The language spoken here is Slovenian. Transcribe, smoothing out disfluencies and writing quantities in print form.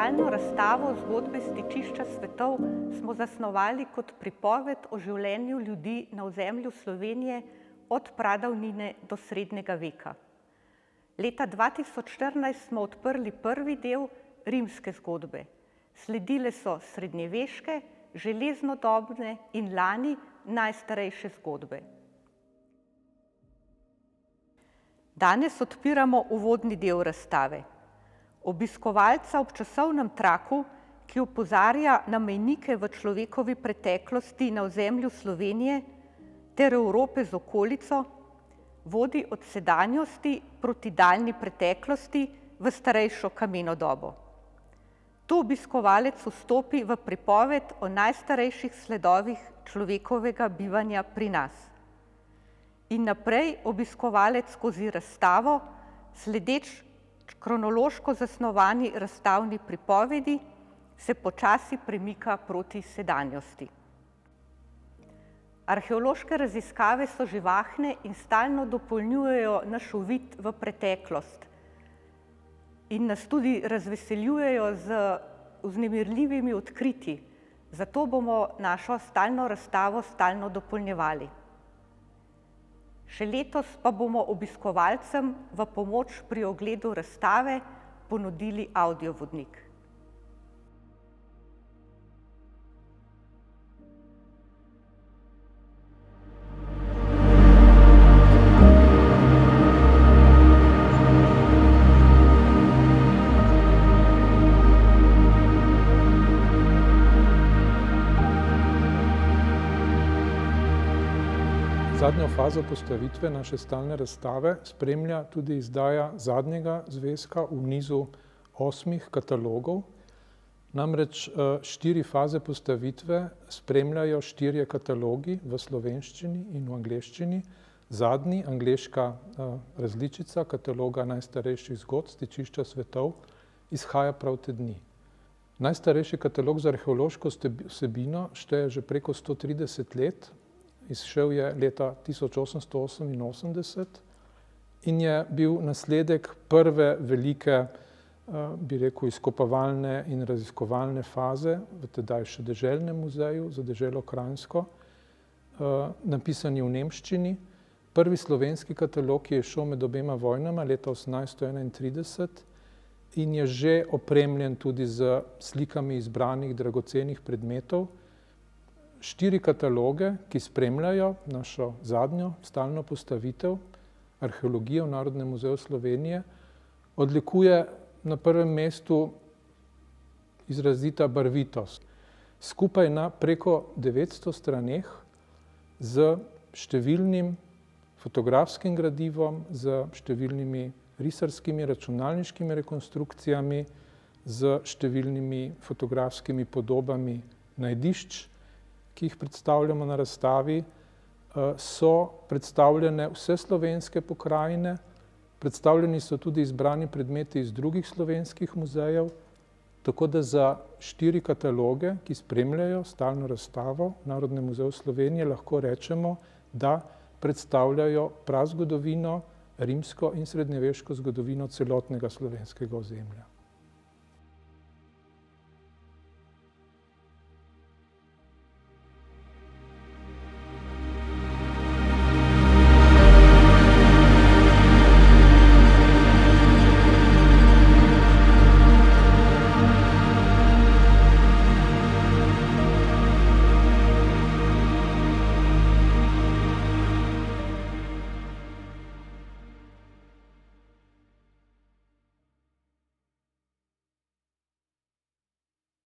Stalno razstavo Zgodbe stičišča svetov smo zasnovali kot pripoved o življenju ljudi na ozemlju Slovenije od pradavnine do srednjega veka. Leta 2014 smo odprli prvi del rimske zgodbe. Sledile so srednjeveške, železnodobne in lani najstarejše zgodbe. Danes odpiramo uvodni del razstave. Obiskovalca ob časovnem traku, ki opozarja na mejnike v človekovi preteklosti na ozemlju Slovenije ter Evrope z okolico, vodi od sedanjosti proti daljni preteklosti v starejšo kameno dobo. Tu obiskovalec vstopi v pripoved o najstarejših sledovih človekovega bivanja pri nas. In naprej obiskovalec skozi razstavo, sledeč kronološko zasnovani razstavni pripovedi, se počasi premika proti sedanjosti. Arheološke raziskave so živahne in stalno dopolnjujejo naš uvid v preteklost in nas tudi razveseljujejo z vznemirljivimi odkritji. Zato bomo našo stalno razstavo stalno dopolnjevali. Še letos pa bomo obiskovalcem v pomoč pri ogledu razstave ponudili avdiovodnik. Zadnjo fazo postavitve naše stalne razstave spremlja tudi izdaja zadnjega zvezka v nizu 8 katalogov. Namreč 4 faze postavitve spremljajo 4 katalogi v slovenščini in v angleščini. Zadnji, angleška različica kataloga najstarejših zgodb stičišča svetov, izhaja prav te dni. Najstarejši katalog z arheološko vsebino šteje že preko 130 let. Izšel je leta 1888 in je bil nasledek prve velike, bi rekel, izkopavalne in raziskovalne faze v tedaj še deželnem muzeju za deželo Kranjsko, napisani v nemščini. Prvi slovenski katalog je izšel med obema vojnama leta 1831 in je že opremljen tudi z slikami izbranih dragocenih predmetov. 4 kataloge, ki spremljajo našo zadnjo stalno postavitev arheologije v Narodnem muzeju Slovenije, odlikuje na prvem mestu izrazita barvitost. Skupaj na preko 900 straneh z številnim fotografskim gradivom, z številnimi risarskimi, računalniškimi rekonstrukcijami, z številnimi fotografskimi podobami najdišč, ki jih predstavljamo na razstavi, so predstavljene vse slovenske pokrajine, predstavljeni so tudi izbrani predmeti iz drugih slovenskih muzejev, tako da za 4 kataloge, ki spremljajo stalno razstavo v Narodnem muzeju Slovenije, lahko rečemo, da predstavljajo prazgodovino, rimsko in srednjeveško zgodovino celotnega slovenskega ozemlja.